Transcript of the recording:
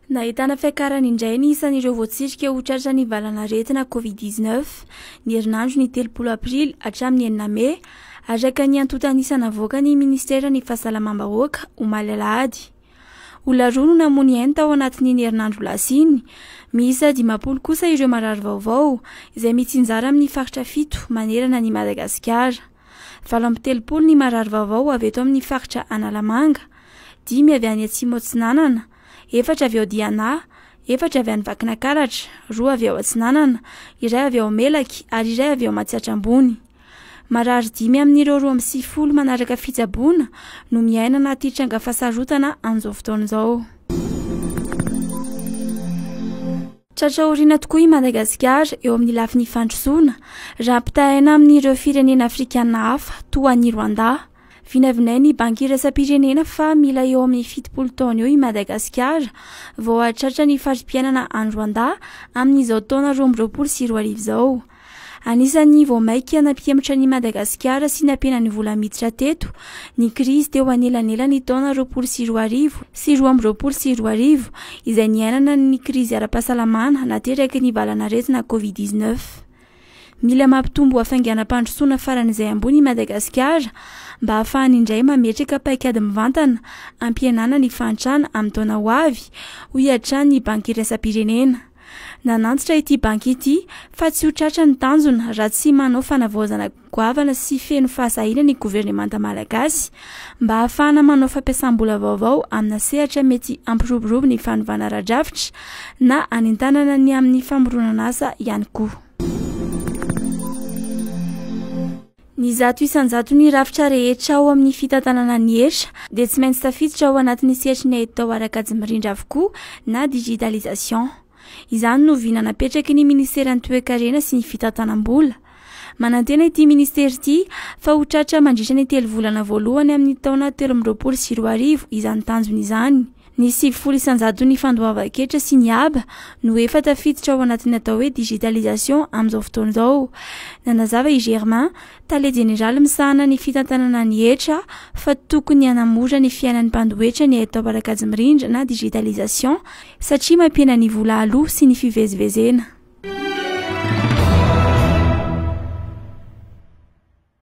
Nahitana fiakarana indray ny isan'ireo voatsirika ho tratra ny valanaretina Covid-19 ny herinandro ny 30 aprily hatramin'ny 9 May araka ny antotanisana avoaka ny ministera ny fahasalamam-bahoaka omaly alahady. Olona roa no namono ainy tao anatin'ny herinandro lasiny, miisa 10 kosa ireo marary vaovao izay mitsinjara amin'ny faritra 7 manerana ny Madagasikara. 70 ny marary vaovao avy eto amin'ny faritra Analamanga, 10 avy any Atsimo Atsinanana, 4 avy ao Diana, 4 avy any Vakinakaratra, 2 avy ao Atsinanana, 1 avy ao Melaky ary 1 avy ao Matsiatrambony. Marary 10 amin'ireo 20 manaraka fitsaboana no miaina anaty tranga fasarotana amin'izao fotoana izao. Tratra oriana tokoa i Madagasikara eo amin'ny lafin'ny fandrosoana raha ampitahina amin'ireo firenena afrikana hafa toa ny Rwanda. Vinavinainy ny banky iraisam-pirenena fa mila eo amin'ny 70 taona eo i Madagasikara vao hahatratra ny fari-piainana any Rwanda amin'izao taona 2022 izao. Anisan'ny vao maika nampiematra ny Madagasikara sy nampiana ny vola miditra teto ny krizy teo anelanela ny taona 2022 sy 2022 izay niainana ny krizy ara-pahasalamana nateraky ny valanaretina Covid-19. Mila mampitombo hafainganam-pandrosoana faran'izay ambony Madagasikara mba ahafahany indray mametraka paikady mivantana ampihenana ny fantrana amin'ny taona ho avy ho hiatrany ny banky iraisam-pirenena. Nanantitra ity banky ity fa tsy ho tratra ny tanjona raha tsy manao fanavaozana goavana sy feno fahasahiana ny governemanta malagasy mba ahafahana manao fampiasam-bola vaovao amina sehatra mety ampiroborobo ny fanovana ara-drafitra na anentanana ny amin'ny famoronana asa ihany koa. Ny zato isan-jato ny rafitra rehetra ao amin'ny fitantanana ny hetra dia tsy maintsy tafiditra ao anatin'ny sehatry ny ahitao arakajy mirindra avokoa na digitalisation. Izany no vina napetraky ny ministeran'ny toe-karena sy ny fitantanam-bola. Manantena ity ministera ity fa ho tratra mandritra ny 3 volana voalohany amin'ny taona 2022 izany tanjona izany. Ny 70 isan-jato ny fandoava-ketra sy ny aba no efa tafiditra ao anatin'ny atao hoe digitalisation amin'izao fotoana izao. Nanazava i Germain, tale jeneraly misahana ny fitantanana ny hetra fa tokony hanamora ny fiainan'ny mpandohetra ny atao arakajy mirindra na digitalisation satria mampiena ny vola aloha sy ny fivezivezena.